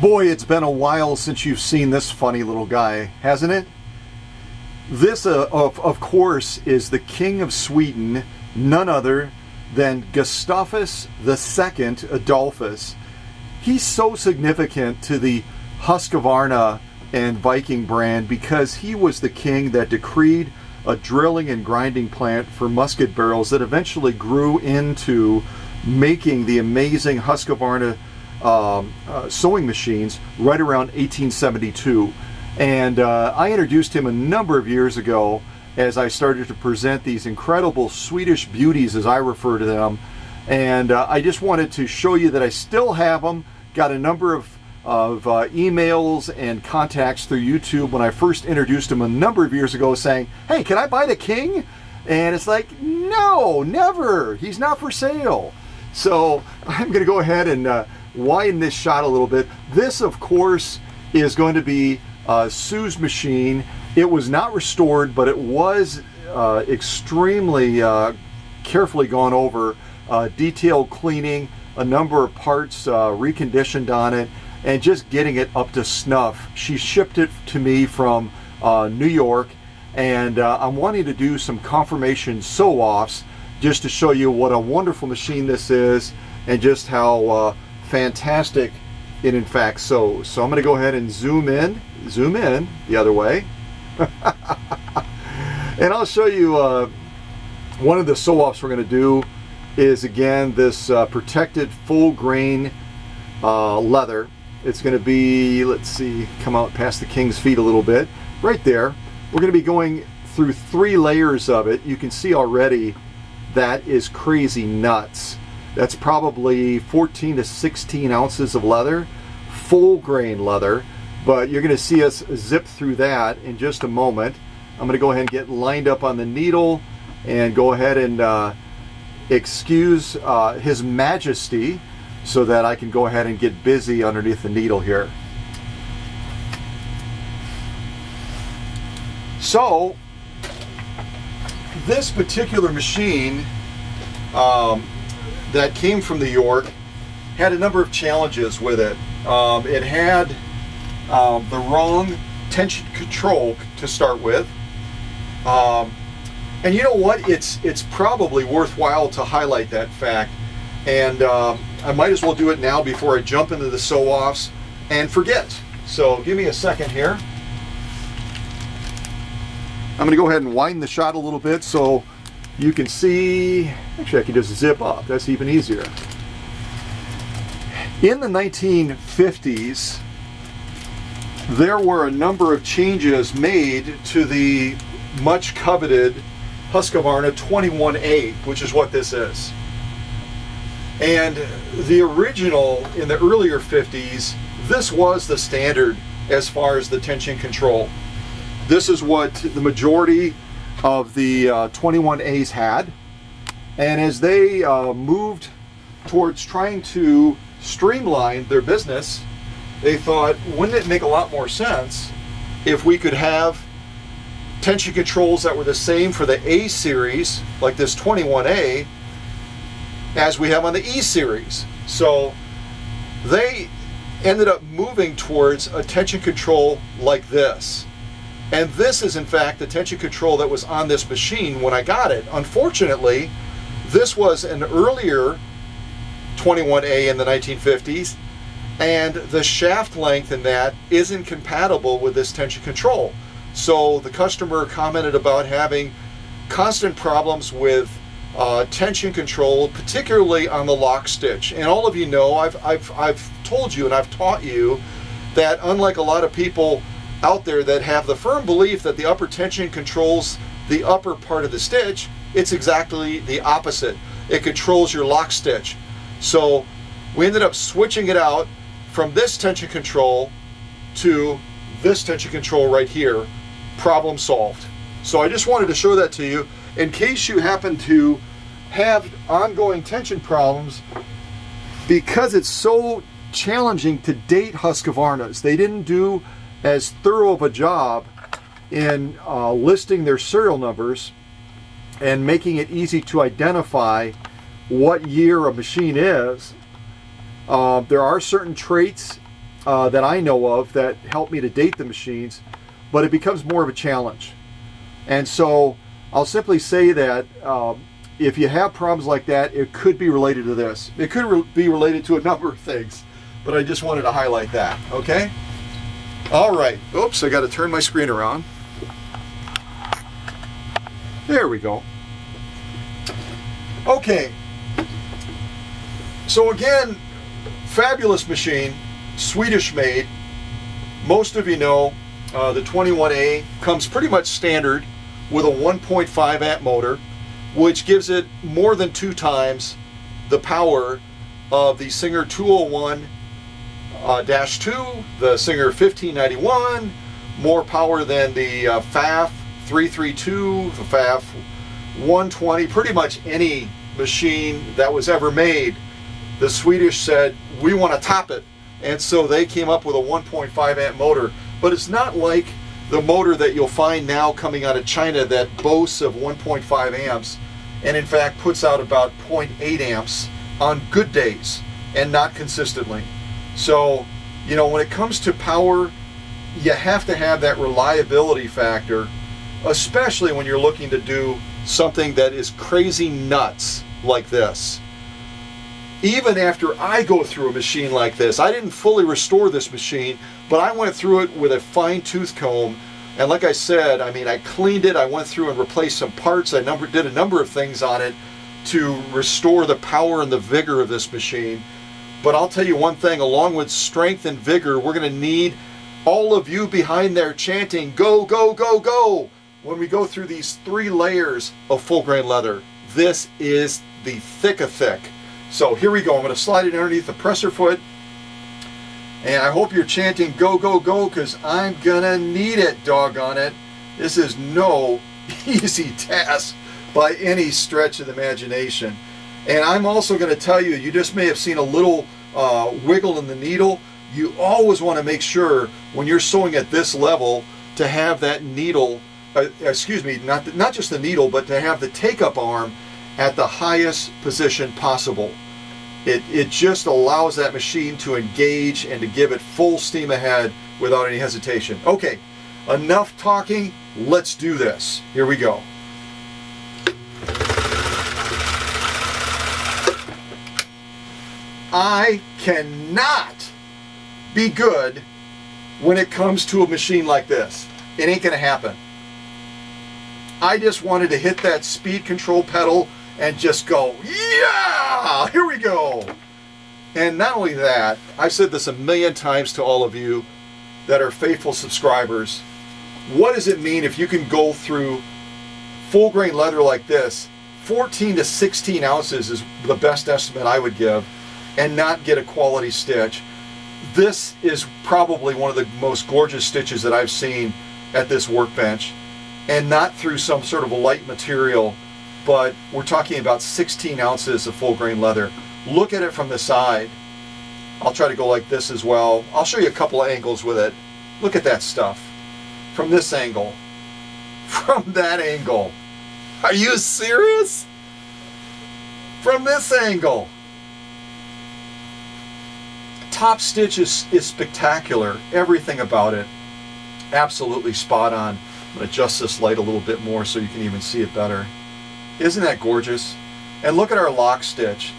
Boy, it's been a while since you've seen this funny little guy, hasn't it? This, of course, is the King of Sweden, none other than Gustavus II Adolphus. He's so significant to the Husqvarna and Viking brand because he was the king that decreed a drilling and grinding plant for musket barrels that eventually grew into making the amazing Husqvarna sewing machines right around 1872. And I introduced him a number of years ago as I started to present these incredible Swedish beauties, as I refer to them. And I just wanted to show you that I still have them. Got a number of emails and contacts through YouTube when I first introduced him a number of years ago saying, hey, can I buy the King? And it's like, no, never. He's not for sale. So I'm going to go ahead and widen this shot a little bit. This, of course, is going to be Sue's machine. It was not restored, but it was extremely carefully gone over, detailed cleaning, a number of parts reconditioned on it, and just getting it up to snuff. She shipped it to me from New York, and I'm wanting to do some confirmation sew-offs just to show you what a wonderful machine this is and just how fantastic it in fact sews. So I'm going to go ahead and zoom in the other way. And I'll show you one of the sew-offs we're going to do is again this protected full grain leather. It's going to be, let's see, come out past the King's feet a little bit. Right there. We're going to be going through 3 layers of it. You can see already that is crazy nuts. That's probably 14 to 16 ounces of leather, full grain leather. But you're going to see us zip through that in just a moment. I'm going to go ahead and get lined up on the needle and go ahead and excuse His Majesty so that I can go ahead and get busy underneath the needle here. So this particular machine that came from New York had a number of challenges with it. It had the wrong tension control to start with, and you know what, it's probably worthwhile to highlight that fact, and I might as well do it now before I jump into the sew-offs and forget. So give me a second here. I'm going to go ahead and widen the shot a little bit so you can see. Actually, I can just zip up. That's even easier. In the 1950s, there were a number of changes made to the much coveted Husqvarna 21A, which is what this is. And the original, in the earlier 50s, this was the standard as far as the tension control. This is what the majority of the 21As had. And as they moved towards trying to streamline their business, they thought, wouldn't it make a lot more sense if we could have tension controls that were the same for the A series, like this 21A, as we have on the E series. So they ended up moving towards a tension control like this. And this is in fact the tension control that was on this machine when I got it. Unfortunately, this was an earlier 21A in the 1950s, and the shaft length in that isn't compatible with this tension control. So the customer commented about having constant problems with tension control, particularly on the lock stitch. And all of you know, I've told you and I've taught you that unlike a lot of people out there that have the firm belief that the upper tension controls the upper part of the stitch, it's exactly the opposite. It controls your lock stitch. So we ended up switching it out from this tension control to this tension control right here. Problem solved. So I just wanted to show that to you in case you happen to have ongoing tension problems, because it's so challenging to date Husqvarnas. They didn't do as thorough of a job in listing their serial numbers and making it easy to identify what year a machine is. There are certain traits that I know of that help me to date the machines, but it becomes more of a challenge. And so I'll simply say that if you have problems like that, it could be related to this. It could be related to a number of things, but I just wanted to highlight that, okay? All right, oops, I got to turn my screen around. There we go. Okay, so again, fabulous machine, Swedish made. Most of you know the 21A comes pretty much standard with a 1.5 amp motor, which gives it more than 2 times the power of the Singer 201-2, the Singer 1591, more power than the FAF 332, the FAF 120, pretty much any machine that was ever made. The Swedish said, we want to top it. And so they came up with a 1.5 amp motor. But it's not like the motor that you'll find now coming out of China that boasts of 1.5 amps and in fact puts out about 0.8 amps on good days and not consistently. So, you know, when it comes to power, you have to have that reliability factor, especially when you're looking to do something that is crazy nuts like this. Even after I go through a machine like this, I didn't fully restore this machine, but I went through it with a fine tooth comb. And like I said, I mean, I cleaned it, I went through and replaced some parts, I did a number of things on it to restore the power and the vigor of this machine. But I'll tell you one thing, along with strength and vigor, we're going to need all of you behind there chanting, go, go, go, go, when we go through these 3 layers of full grain leather. This is the thick of thick. So here we go. I'm going to slide it underneath the presser foot. And I hope you're chanting go, go, go, because I'm going to need it, doggone it. This is no easy task by any stretch of the imagination. And I'm also going to tell you, you just may have seen a little wiggle in the needle. You always want to make sure when you're sewing at this level to have that needle, not just the needle, but to have the take-up arm at the highest position possible. It just allows that machine to engage and to give it full steam ahead without any hesitation. Okay, enough talking, let's do this. Here we go. I cannot be good when it comes to a machine like this. It ain't gonna happen. I just wanted to hit that speed control pedal and just go, yeah, here we go. And not only that, I've said this a million times to all of you that are faithful subscribers. What does it mean if you can go through full grain leather like this? 14 to 16 ounces is the best estimate I would give, and not get a quality stitch. This is probably one of the most gorgeous stitches that I've seen at this workbench, and not through some sort of a light material, but we're talking about 16 ounces of full grain leather. Look at it from the side. I'll try to go like this as well. I'll show you a couple of angles with it. Look at that stuff. From this angle. From that angle. Are you serious? From this angle. Top stitch is spectacular. Everything about it. Absolutely spot on. I'm going to adjust this light a little bit more so you can even see it better. Isn't that gorgeous? And look at our lock stitch.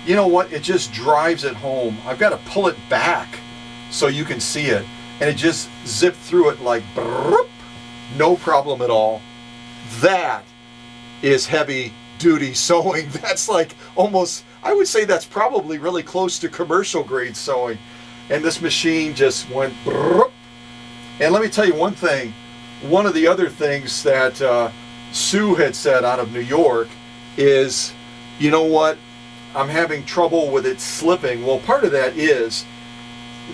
You know what? It just drives it home. I've got to pull it back so you can see it. And it just zipped through it like broop, no problem at all. That is heavy duty sewing. That's like almost, I would say that's probably really close to commercial grade sewing. And this machine just went broop. And let me tell you one thing. One of the other things that Sue had said out of New York is, you know what, I'm having trouble with it slipping. Well, part of that is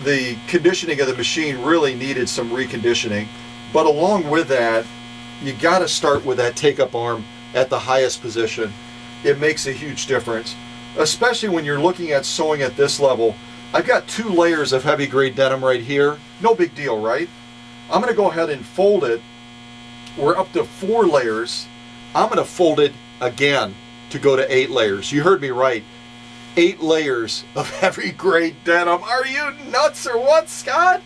the conditioning of the machine really needed some reconditioning. But along with that, you got to start with that take-up arm at the highest position. It makes a huge difference, especially when you're looking at sewing at this level. I've got 2 layers of heavy grade denim right here. No big deal, right? I'm going to go ahead and fold it. We're up to 4 layers. I'm going to fold it again to go to 8 layers. You heard me right. 8 layers of heavy grade denim. Are you nuts or what, Scott?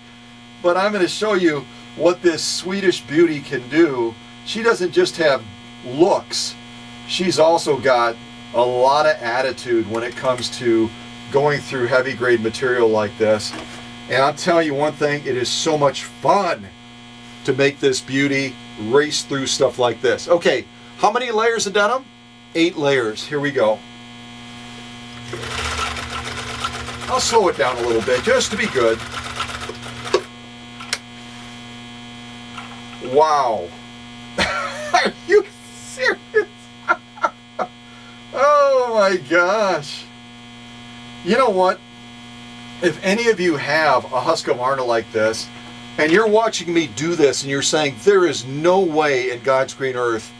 But I'm going to show you what this Swedish beauty can do. She doesn't just have looks, she's also got a lot of attitude when it comes to going through heavy grade material like this. And I'll tell you one thing, it is so much fun to make this beauty race through stuff like this. Okay, how many layers of denim? 8 layers. Here we go. I'll slow it down a little bit just to be good. Wow. Are you serious? Oh my gosh. You know what? If any of you have a Husqvarna like this, and you're watching me do this and you're saying, there is no way in God's green earth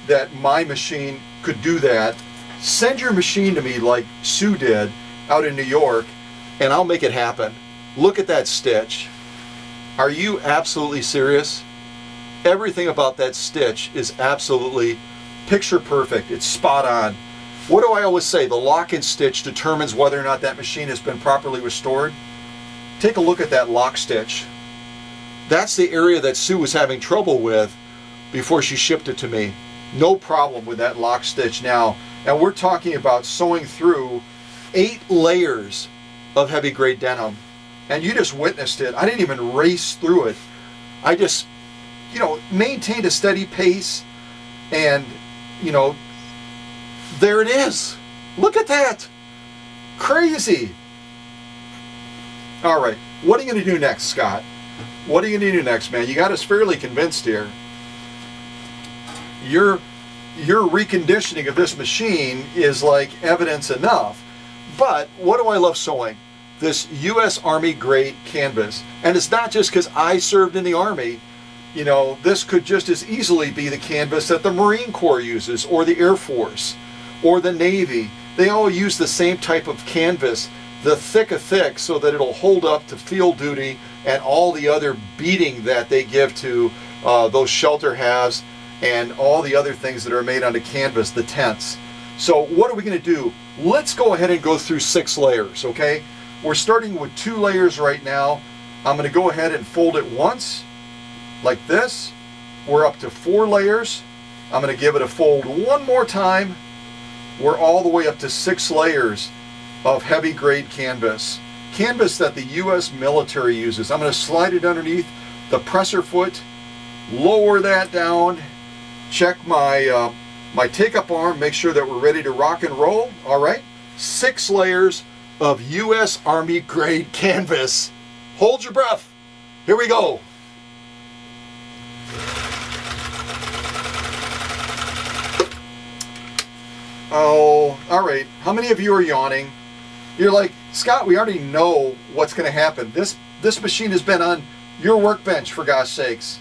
that my machine could do that, send your machine to me like Sue did out in New York, and I'll make it happen. Look at that stitch. Are you absolutely serious? Everything about that stitch is absolutely picture perfect. It's spot on. What do I always say? The lock and stitch determines whether or not that machine has been properly restored. Take a look at that lock stitch. That's the area that Sue was having trouble with before she shipped it to me. No problem with that lock stitch now. And we're talking about sewing through 8 layers of heavy grade denim. And you just witnessed it. I didn't even race through it. I just, maintained a steady pace, and, there it is. Look at that. Crazy. All right. What are you going to do next, Scott? What are you going to do next, man? You got us fairly convinced here. Your reconditioning of this machine is like evidence enough. But what do I love sewing? This U.S. Army grade canvas. And it's not just because I served in the Army. This could just as easily be the canvas that the Marine Corps uses, or the Air Force, or the Navy. They all use the same type of canvas, the thick of thick, so that it'll hold up to field duty and all the other beating that they give to those shelter halves and all the other things that are made onto canvas, the tents. So what are we going to do? Let's go ahead and go through 6 layers, okay? We're starting with 2 layers right now. I'm going to go ahead and fold it once, like this. We're up to 4 layers. I'm going to give it a fold one more time. We're all the way up to 6 layers of heavy grade canvas. Canvas that the U.S. military uses. I'm going to slide it underneath the presser foot, lower that down, check my my take-up arm, make sure that we're ready to rock and roll. All right, 6 layers of U.S. Army grade canvas. Hold your breath. Here we go. Oh, all right. How many of you are yawning? You're like, Scott, we already know what's going to happen. This machine has been on your workbench, for gosh sakes.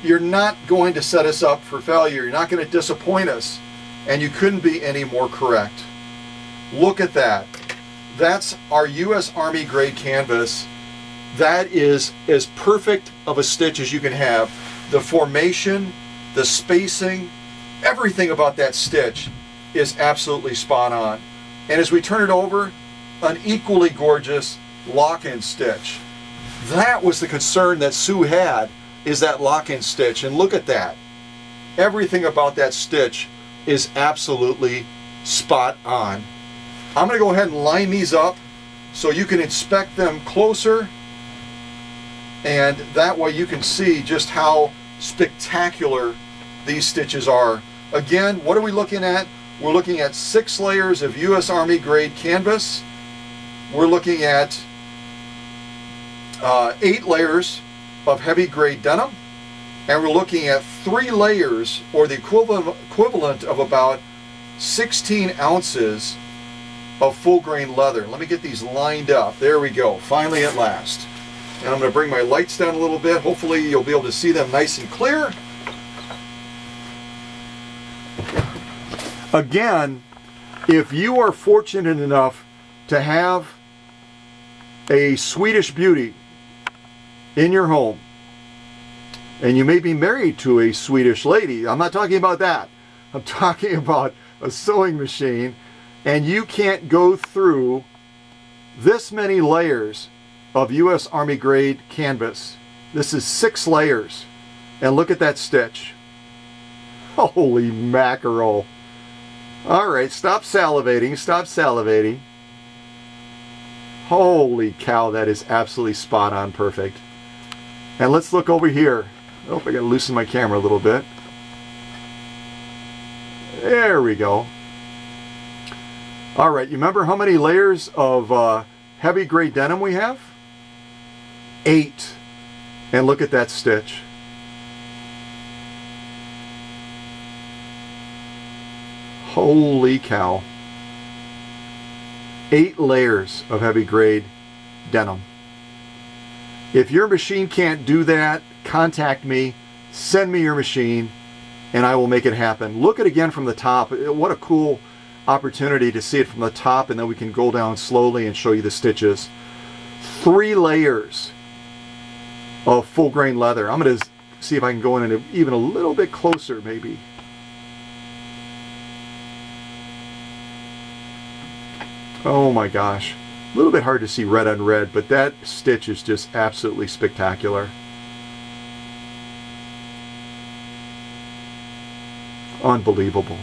You're not going to set us up for failure. You're not going to disappoint us. And you couldn't be any more correct. Look at that. That's our U.S. Army grade canvas. That is as perfect of a stitch as you can have. The formation, the spacing, everything about that stitch is absolutely spot on. And as we turn it over, an equally gorgeous lock-in stitch. That was the concern that Sue had, is that lock-in stitch. And look at that. Everything about that stitch is absolutely spot on. I'm going to go ahead and line these up so you can inspect them closer, and that way you can see just how spectacular these stitches are. Again, what are we looking at? We're looking at 6 layers of U.S. Army grade canvas. We're looking at 8 layers of heavy grade denim, and we're looking at 3 layers, or the equivalent of about 16 ounces of full grain leather. Let me get these lined up. There we go, finally at last. And I'm going to bring my lights down a little bit. Hopefully you'll be able to see them nice and clear. Again, if you are fortunate enough to have a Swedish beauty in your home, and you may be married to a Swedish lady, I'm not talking about that. I'm talking about a sewing machine And you can't go through this many layers of U.S. Army grade canvas. This is 6 layers. And look at that stitch. Holy mackerel. All right, stop salivating, stop salivating. Holy cow, that is absolutely spot on perfect. And let's look over here. Oh, I gotta loosen my camera a little bit. There we go. All right, you remember how many layers of heavy grade denim we have? 8. And look at that stitch. Holy cow. 8 layers of heavy grade denim. If your machine can't do that, contact me, send me your machine, and I will make it happen. Look at it again from the top. What a cool opportunity to see it from the top, and then we can go down slowly and show you the stitches. 3 layers of full grain leather. I'm going to see if I can go in even a little bit closer maybe. Oh my gosh. A little bit hard to see red on red, but that stitch is just absolutely spectacular. Unbelievable.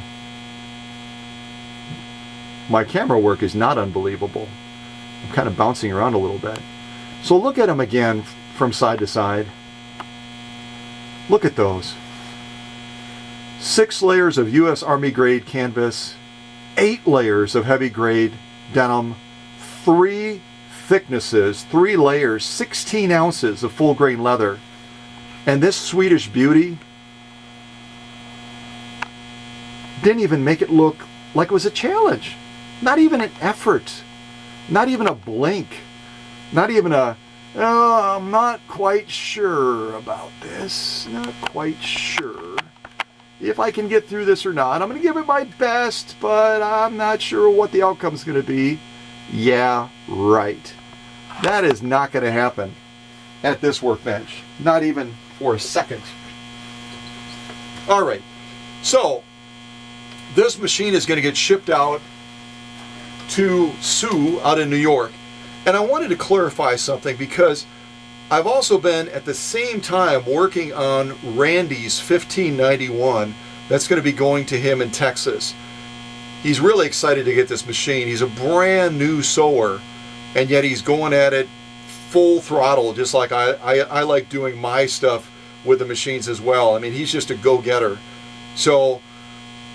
My camera work is not unbelievable. I'm kind of bouncing around a little bit. So look at them again from side to side. Look at those. 6 layers of U.S. Army grade canvas, 8 layers of heavy grade denim, 3 thicknesses, 3 layers, 16 ounces of full grain leather. And this Swedish beauty didn't even make it look like it was a challenge. Not even an effort. Not even a blink. Not even a, oh, I'm not quite sure about this. Not quite sure if I can get through this or not. I'm going to give it my best, but I'm not sure what the outcome's going to be. Yeah, right. That is not going to happen at this workbench. Not even for a second. All right. So, this machine is going to get shipped out to Sue out in New York. And I wanted to clarify something because I've also been at the same time working on Randy's 1591 that's going to be going to him in Texas. He's really excited to get this machine. He's a brand new sewer, and yet he's going at it full throttle, just like I like doing my stuff with the machines as well. I mean, he's just a go-getter. So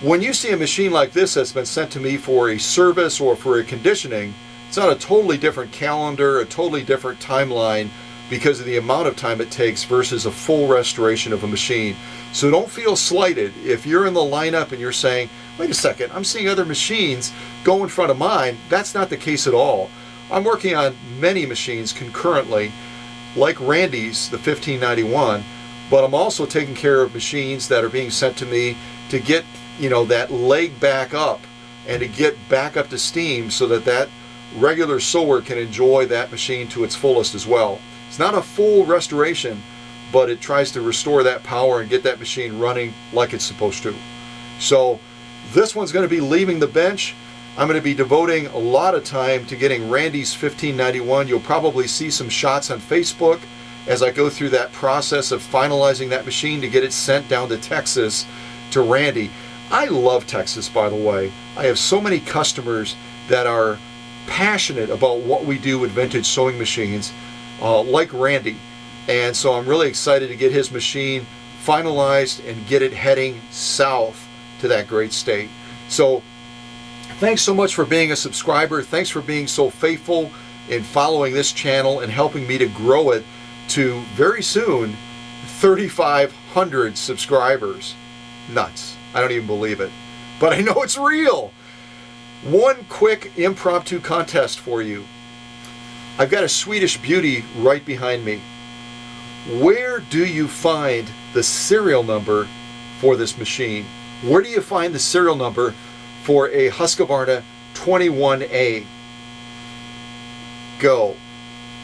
when you see a machine like this that's been sent to me for a service or for a conditioning, it's on a totally different calendar, a totally different timeline because of the amount of time it takes versus a full restoration of a machine. So don't feel slighted if you're in the lineup and you're saying, wait a second, I'm seeing other machines go in front of mine. That's not the case at all. I'm working on many machines concurrently, like Randy's, the 1591, but I'm also taking care of machines that are being sent to me to get, you know, that leg back up and to get back up to steam so that that regular sewer can enjoy that machine to its fullest as well. It's not a full restoration, but it tries to restore that power and get that machine running like it's supposed to. So this one's going to be leaving the bench. I'm going to be devoting a lot of time to getting Randy's 1591. You'll probably see some shots on Facebook as I go through that process of finalizing that machine to get it sent down to Texas to Randy. I love Texas, by the way. I have so many customers that are passionate about what we do with vintage sewing machines, like Randy. And so I'm really excited to get his machine finalized and get it heading south to that great state. So thanks so much for being a subscriber. Thanks for being so faithful in following this channel and helping me to grow it to very soon 3,500 subscribers. Nuts. I don't even believe it, but I know it's real. One quick impromptu contest for you. I've got a Swedish beauty right behind me. Where do you find the serial number for this machine? Where do you find the serial number for a Husqvarna 21A? Go.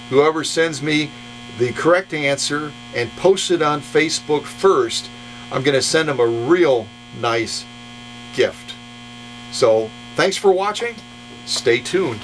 Whoever sends me the correct answer and posts it on Facebook first, I'm going to send them a real nice gift. So Thanks for watching. Stay tuned.